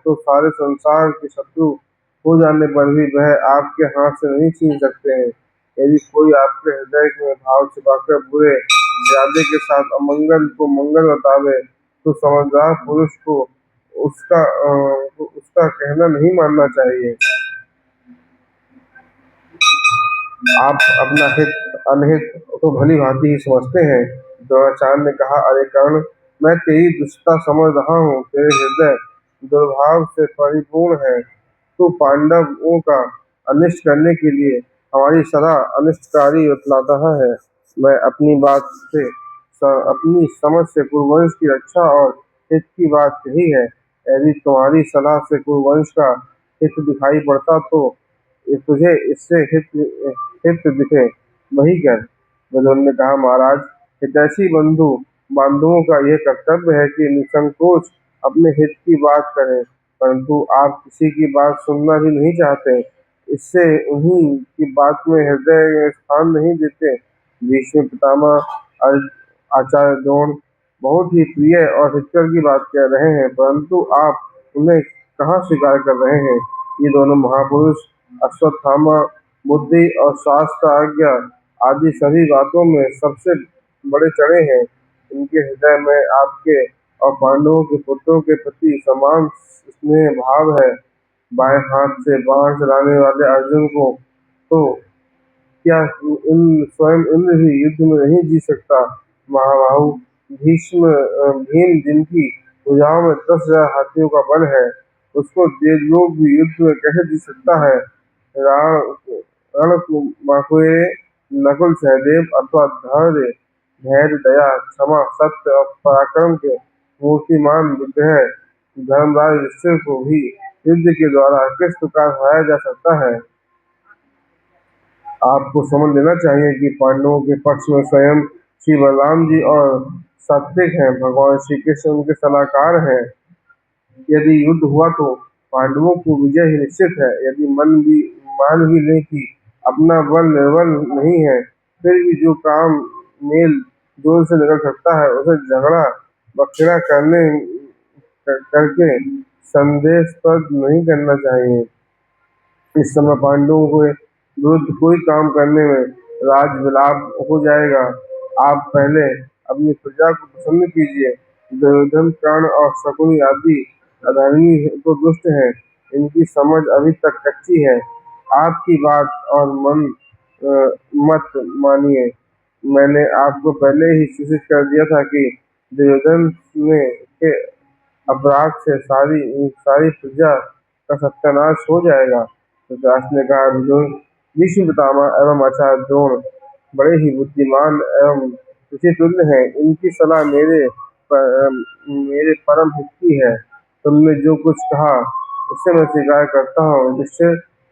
तो सारे संसार के शत्रु हो जाने पर भी वह आपके हाथ से नहीं छीन सकते हैं। यदि कोई आपके हृदय में भाव छिपाकर बुरे इरादे के साथ अमंगल को मंगल बतावे, तो समझदार पुरुष को उसका कहना नहीं मानना चाहिए। आप अपना हित अनहित तो भली भांति ही समझते हैं। द्रोणाचार्य ने कहा, अरे कर्ण, मैं तेरी दुष्टता समझ रहा हूँ। तेरे हृदय दुर्भाव से परिपूर्ण है। तू पांडवों का अनिष्ट करने के लिए हमारी सदा अनिष्टकारी बतलाता है। मैं अपनी समझ से कुरुवंश की रक्षा और हित की बात कही है। यदि तुम्हारी सलाह से कुरुवंश का हित दिखाई पड़ता तो तुझे इससे हित दिखे वही कर। विदुर ने कहा, महाराज, हितैषी बांधवों का यह कर्तव्य है कि निसंकोच अपने हित की बात करें, परंतु आप किसी की बात सुनना भी नहीं चाहते। इससे उन्हीं की बात में हृदय में स्थान नहीं देते। भीष्म पितामह, आचार्य द्रोण बहुत ही प्रिय और हितकर की बात कह रहे हैं, परंतु आप उन्हें कहाँ स्वीकार कर रहे हैं। ये दोनों महापुरुष अश्वत्थामा बुद्धि और शास्त्र आज्ञा आदि सभी बातों में सबसे बड़े चढ़े हैं। इनके हृदय में आपके और पांडवों के पुत्रों के प्रति समान स्नेह भाव है। बाएं हाथ से बाण चलाने वाले अर्जुन को तो क्या स्वयं इंद्र भी युद्ध में नहीं जीत सकता। महाबाहु भीम, जिनकी भुजाओं में 10,000 हाथियों का बल है, उसको देवलोक भी युद्ध में कैसे जीत सकता है। रणकुमाकुए नकुल सहदेव अथवा धैर्य दया क्षमा सत्य और पराक्रम के मूर्तिमान विग्रह धर्मराज युधिष्ठिर को भी युद्ध के द्वारा किस प्रकार हराया जा सकता है। आपको समझ लेना चाहिए कि पांडवों के पक्ष में स्वयं श्री बलराम जी और सात्विक हैं। भगवान श्री कृष्ण उनके सलाहकार हैं। यदि युद्ध हुआ तो पांडवों को विजय ही निश्चित है। यदि मान भी लें कि अपना बल निर्बल नहीं है, फिर भी जो काम मेल जोल से निकल सकता है, उसे झगड़ा बखेड़ा करके संदेहास्पद नहीं करना चाहिए। इस समय पांडवों के विरुद्ध कोई काम करने में राज विलाप हो जाएगा। आप पहले अपनी प्रजा को प्रसन्न कीजिए। दुर्योधन, कर्ण और शकुनी आदि अधर्मी तो दुष्ट हैं, इनकी समझ अभी तक कच्ची है। आपकी बात और मत मानिए। मैंने आपको पहले ही सूचित कर दिया था कि दुर्योधन के अपराध से सारी प्रजा का सत्यानाश हो जाएगा। धृतराष्ट्र ने कहा, भीष्म पितामह एवं आचार्य द्रोण बड़े ही बुद्धिमान एवं ऋषितुल्य हैं। इनकी सलाह मेरे परम हित की है। तुमने जो कुछ कहा उससे मैं स्वीकार करता हूँ। जिससे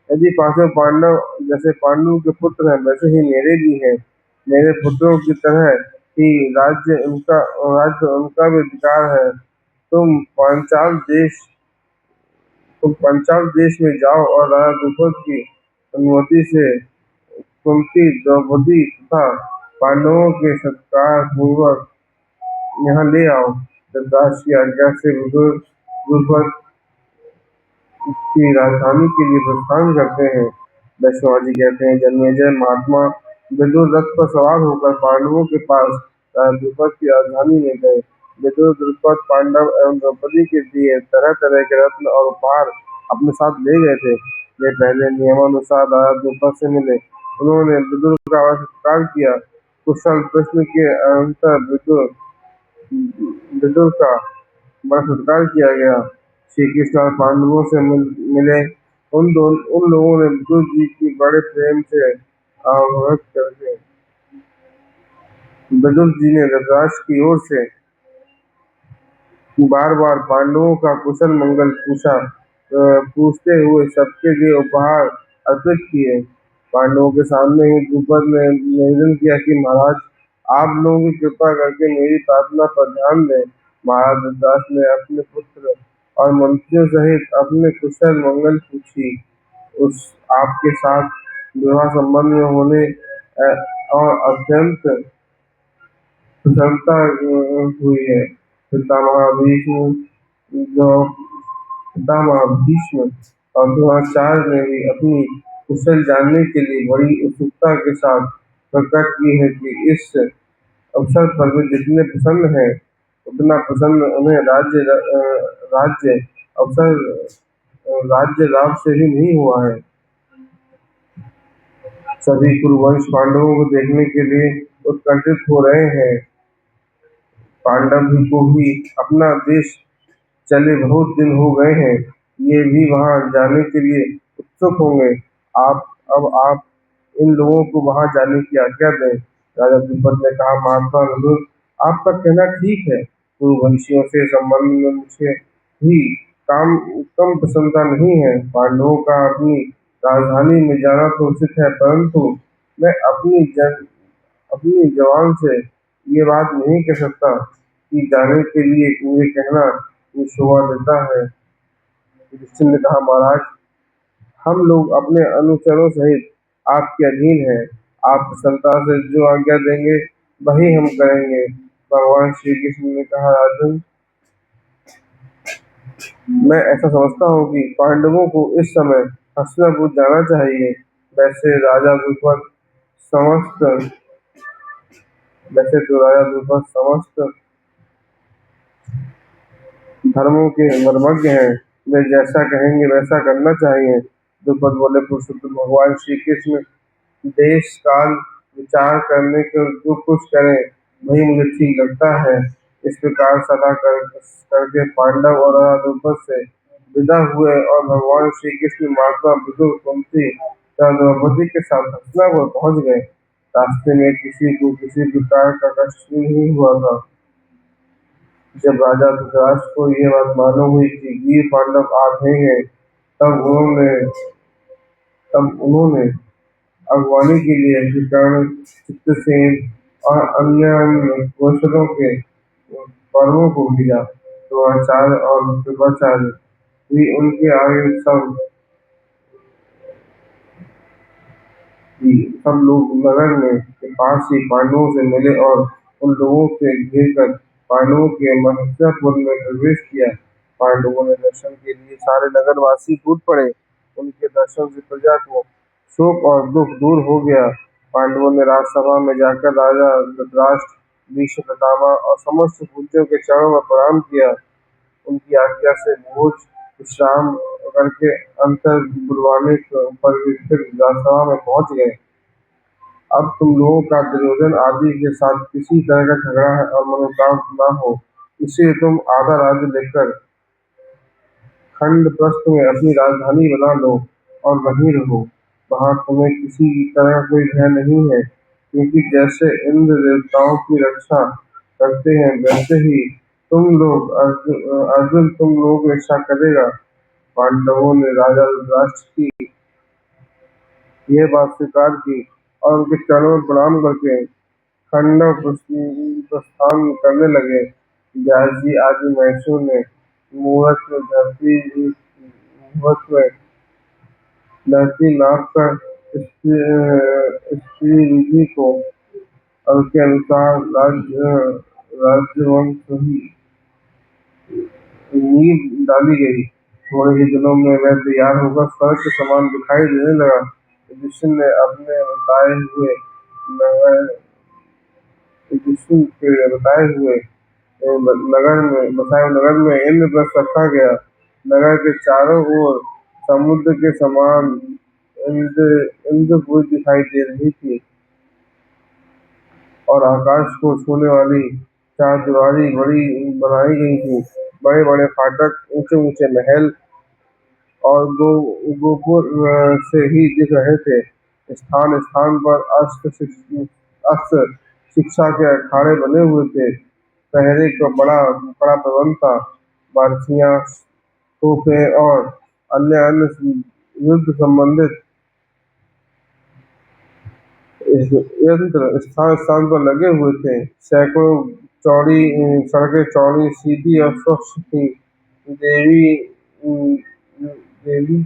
यदि पांचों पांडव जैसे पांडु के पुत्र हैं, वैसे ही मेरे भी हैं। मेरे पुत्रों की तरह ही राज्य उनका भी अधिकार है। तुम पांचाल देश में जाओ और राजा द्रुपद की अनुमति से कुंती, द्रौपदी तथा पांडवों के सत्कार पूर्वक यहाँ ले आओ। धृतराष्ट्र की आज्ञा से विदुर द्रुपद की राजधानी के लिए प्रस्थान करते हैं। वैष्णव जी कहते हैं, जन्मेजय महात्मा विदुर रथ पर सवार होकर पांडवों के पास राजा द्रुपद की राजधानी में गए। विदुर द्रुपद पांडव एवं द्रौपदी के लिए तरह तरह के रत्न और उपहार अपने साथ ले गए थे। वे पहले नियमानुसार राजा द्रुपद से मिले। उन्होंने विदुर का सत्कार किया। कुशल प्रश्न के अंतर विदुर का बड़ा सत्कार किया गया। श्री कृष्ण और पांडवों से मिले। उन लोगों ने विदुर जी की बड़े प्रेम से आह्वान करके विदुर जी ने धृतराष्ट्र की ओर से बार बार पांडवों का कुशल मंगल पूछते हुए सबके लिए उपहार अर्पित किए। पांडवों के सामने ही द्रुपद ने निवेदन किया कि महाराज, आप लोगों की कृपा करके मेरी प्रार्थना पर ध्यान दें। महाराज धृतराष्ट्र ने अपने पुत्र और मंत्रियों सहित अपने कुशल मंगल पूछी। आपके साथ विवाह संबंध में होने और अत्यंत प्रसन्नता हुई है। पितामह भीष्म पितामह भीष्म और द्रोणाचार्य ने भी अपनी कुशल जानने के लिए बड़ी उत्सुकता के साथ प्रकट की है कि इस अवसर पर वे जितने प्रसन्न हैं, उतना प्रसन्न उन्हें राज्य अवसर राज्य लाभ से भी नहीं हुआ है। सभी कुरुवंश पांडवों को देखने के लिए उत्कंठित हो रहे हैं। पांडव ही को भी अपना देश चले बहुत दिन हो गए हैं, ये भी वहां जाने के लिए उत्सुक होंगे। आप आप इन लोगों को वहां जाने की आज्ञा दें। राजा द्रुपद ने कहा, महात्मा अनुज, आपका कहना ठीक है। कुरुवंशियों से संबंध में मुझे भी काम कम प्रसन्नता नहीं है। पांडवों का अपनी राजधानी में जाना तो उचित है, परंतु मैं अपनी जबान से ये बात नहीं कह सकता कि जाने के लिए मुझे कहना ये शोभा देता है। युधिष्ठिर ने कहा, महाराज, हम लोग अपने अनुचरों सहित आपके अधीन हैं। आप प्रसन्नता से जो आज्ञा देंगे वही हम करेंगे। भगवान श्री कृष्ण ने कहा, राजन, मैं ऐसा समझता हूँ कि पांडवों को इस समय हस्तिनापुर जाना चाहिए। वैसे राजा द्रुपद समस्त वैसे तो राजा द्रुपद समस्त धर्मों के मर्मज्ञ हैं। वे जैसा कहेंगे वैसा करना चाहिए। द्रुपद बोले, पुरुषोत्तम भगवान श्री कृष्ण देश काल विचार करने के जो कुछ करें वही मुझे ठीक लगता है। इस प्रकार करके पांडव और राजा द्रुपद से विदा हुए और भगवान श्री कृष्ण महात्मा विदुर कुंती तथा द्रौपदी के साथ हस्तिनापुर पहुंच गए। रास्ते में किसी को किसी प्रकार का कष्ट नहीं हुआ था। जब राजा धृतराष्ट्र को यह बात मालूम हुई कि वीर पांडव आ रहे हैं, तब उन्होंने अगवानी के लिए विकर्ण, चित्रसेन और अन्य कौशलों के पर्वों को भेजा। द्रोणाचार्य और कृपाचार्य भी उनके आगे सब लोग नगर में के पास ही पांडवों से मिले और उन लोगों से घिरकर पांडवों के हस्तिनापुर में प्रवेश किया। पांडवों ने दर्शन के लिए सारे नगरवासी कूद पड़े। उनके दर्शन से प्रजा को शोक और दुख दूर हो गया। पांडवों ने राजसभा में जाकर राजा धृतराष्ट्र, भीष्म पितामह और समस्त पूज्यों के चरणों में प्रणाम किया। उनकी आज्ञा से भोज विश्राम करके अंतर बुलवाने पर वे फिर राजसभा में पहुंच गए। अब तुम लोगों का दुर्योधन आदि के साथ किसी तरह का झगड़ा है और मनोकाम न हो, इसलिए तुम आधा राज्य लेकर खंडप्रस्थ में अपनी राजधानी बना लो और वहीं रहो। वहां तुम्हें किसी तरह का कोई भय नहीं है, क्योंकि जैसे इंद्र देवताओं की रक्षा करते हैं, वैसे ही अर्जुन तुम लोगों की रक्षा करेगा। पांडवों ने राजा धृतराष्ट्र की यह बात स्वीकार की और उनके चरणों में प्रणाम करके खंडव प्रस्थान करने लगे। व्यास जी आदि महर्षियों ने मुहूर्त में धरती नाप कर स्त्री विधि को और के अनुसार राजवंश की नींव डाली गई। थोड़े ही दिनों में वह तैयार होकर स्वर्ग के समान दिखाई देने लगा। युधिष्ठिर ने अपने नगर युधिष्ठिर के बताए हुए नगर में इंद्रप्रस्थ रखा गया। नगर के चारों ओर समुद्र के समान इंद्रपुरी दिखाई दे रही थी और आकाश को छूने वाली चारदीवारी बड़ी बनाई गई थी। बड़े बड़े फाटक, ऊंचे ऊंचे महल और गोपुर से ही दिख रहे थे। स्थान स्थान पर अस्त्र शिक्षा के अखाड़े बने हुए थे। पहरे का बड़ा बड़ा प्रबंध था। बारसियां, तोपें और अन्य अन्य युद्ध संबंधित यंत्र स्थान स्थान पर लगे हुए थे। सैकड़ों चौड़ी सड़कें चौड़ी, सीधी और स्वच्छ थी। देवी देवी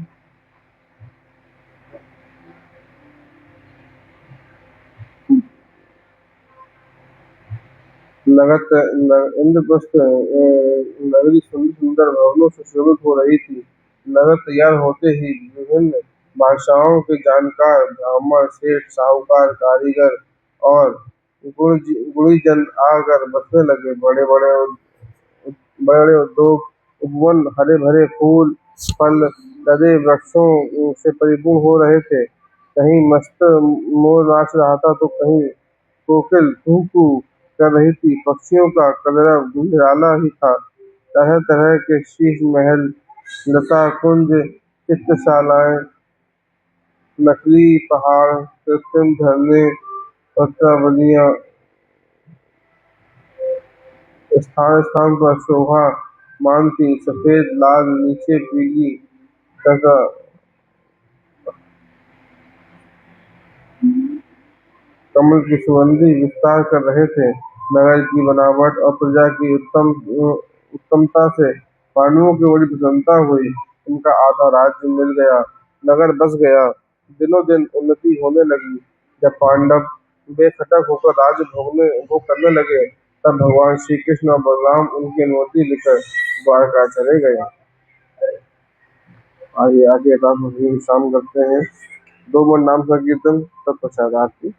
नगत इंद्रप्रस्थ नगरी सुंदर सुंदर भवनों से शोभित हो रही थी। नगर तैयार होते ही विभिन्न भाषाओं के जानकार ब्राह्मण, सेठ, साहूकार, कारीगर और गुणीजन आकर बसने लगे। बड़े बड़े उद्योग, उपवन, हरे भरे फूल फल लदे वृक्षों से परिपूर्ण हो रहे थे। कहीं मस्त मोर नाच रहा था तो कहीं कोकिल कू कू कर रही थी। पक्षियों का कलरव निराला ही था। तरह तरह के शीश महल, लता कुंज, चित्रशालाएं, नकली पहाड़, कृत्रिम झरने, पत्रावलियां स्थान स्थान पर शोभा मानती। सफेद लाल नीचे पीली तथा कमल की सुगंधि विस्तार कर रहे थे। नगर की बनावट और प्रजा की उत्तमता से पांडवों की बड़ी प्रसन्नता हुई। उनका आधा राज्य मिल गया, नगर बस गया। दिनों दिन उन्नति होने लगी। जब पांडव बेखटक होकर राज्य भोग करने लगे, तब भगवान श्री कृष्ण और बलराम उनकी अनुमति लेकर द्वारका चले गए। आइए आगे राम शाम करते हैं। 2 बार नाम संकीर्तन तत्पश्चात आरती।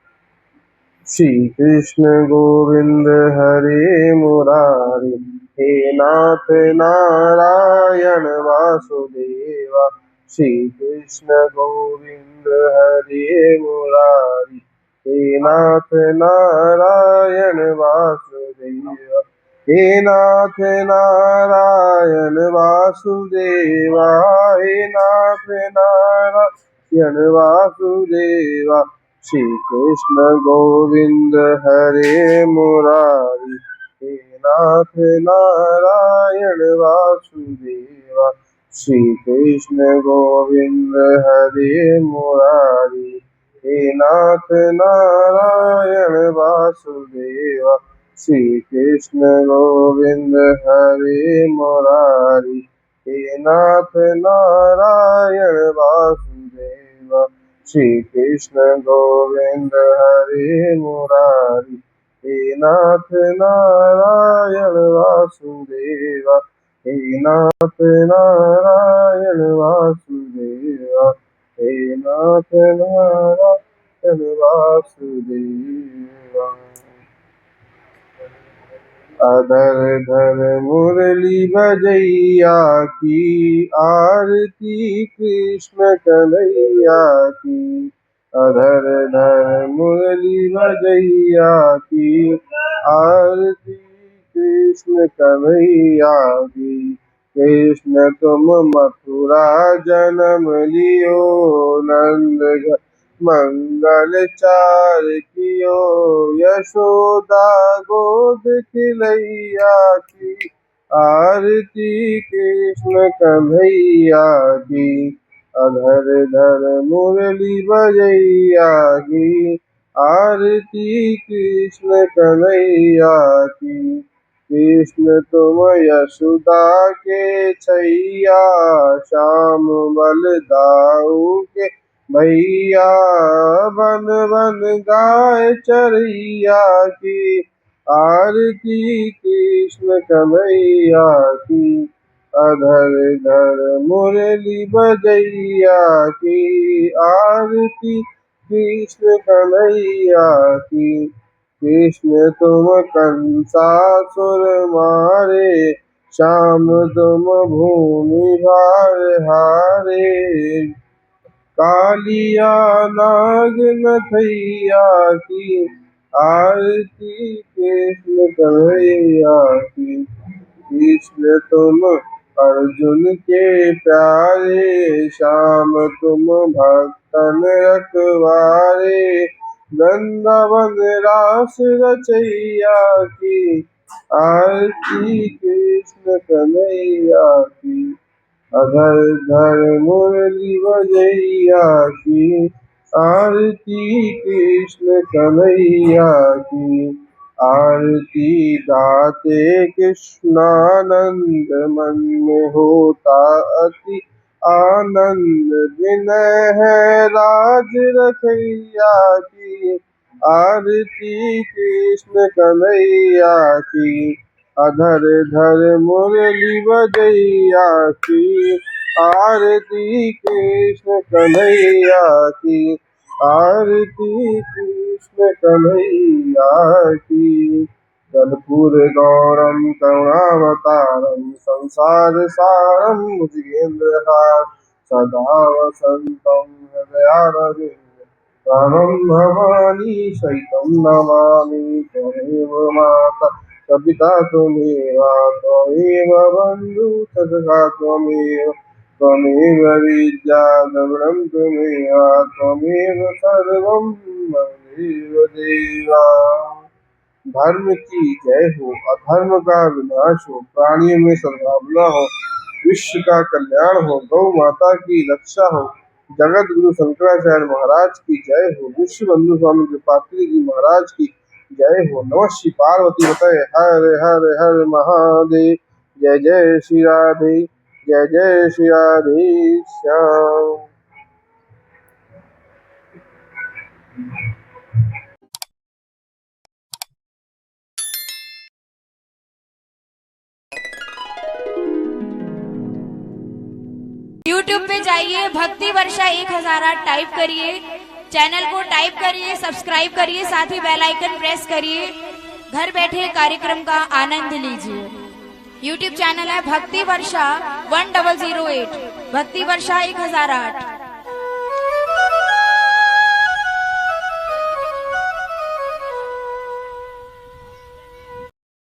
श्री कृष्ण गोविंद हरे मुरारी, हे नाथ नारायण वासुदेवा। श्री कृष्ण गोविंद हरे मुरारी, हे नाथ नारायण वासुदेवा। हे नाथ नारायण वासुदेवा, हे नाथ नारायण वासुदेवा। श्री कृष्ण गोविंद हरे मुरारी, हे नाथ नारायण वासुदेवा। श्री कृष्ण गोविंद हरे मुरारी, हे नाथ नारायण वासुदेवा। श्री कृष्ण गोविंद हरे मुरारी, हे नाथ नारायण वासुदेवा। श्री कृष्ण गोविंद हरे मुरारी, हे नाथ नारायण वासुदेवा। हे नाथ नारायण वासुदेवा, हे नाथ नारायण वासुदेवा। अधर धर मुरली भजैया की, आरती कृष्ण कन्हैया की। अधर धर मुरली भजैया की, आरती कृष्ण कन्हैया की। कृष्ण तुम मथुरा जन्म लियो, नंद मंगल चार कियो। यशोदा गोद खिलैया की, आरती कृष्ण कन्हैया की। अधर धर मुरली बजैया की, आरती कृष्ण कन्हैया की। कृष्ण तुम यशोदा के छैया, श्याम बलदाऊ के भैया। बन बन गाय चरैया की, आरती कृष्ण कन्हैया की। अधर धर मुरली बजैया की, आरती कृष्ण कन्हैया की। कृष्ण तुम कंसासुर मारे, श्याम तुम भूमि भार हारे। कालिया नाग नथैया की, आरती कृष्ण कन्हैया की। कृष्ण तुम अर्जुन के प्यारे, श्याम तुम भक्तन रखवारे। वृंदावन रास रचैया की, आरती कृष्ण कन्हैया की। अधर धर मुरली बजैया की, आरती कृष्ण कन्हैया की। आरती गाते कृष्णानंद, मन में होता अति आनंद। विनय है राज रखैया की, आरती कृष्ण कन्हैया की, अधर धर मुरली बजैया की। आरती कृष्ण कन्हैया की, आरती कृष्ण कन्हैया की। कर्पूर गौरम करुणावतारम संसार सारम भुजगेन्द्रहार, सदा वसंतम हृदयारविंदे रामं भवानी सहितं नमामि। त्वमेव माता च पिता त्वमेव, त्वमेव बन्धुः सखा त्वमेव, त्वमेव विद्या द्रविणं त्वमेव, त्वमेव सर्वं मम देवा। धर्म की जय हो, अधर्म का विनाश हो, प्राणियों में सद्भावना हो, विश्व का कल्याण हो, गौ माता की रक्षा हो। जगत गुरु शंकराचार्य महाराज की जय हो, विश्व बंधु स्वामी कृपात्री जी महाराज की जय हो। नमः श्री पार्वती बताए हर हर हर महादेव। जय जय श्री राधे, जय जय श्री राधे श्याम। YouTube पे जाइए, भक्ति वर्षा 1008 टाइप करिए, चैनल को टाइप करिए, सब्सक्राइब करिए, साथ ही बेल आइकन प्रेस करिए। घर बैठे कार्यक्रम का आनंद लीजिए। YouTube चैनल है भक्ति वर्षा 1008, भक्ति वर्षा 1008।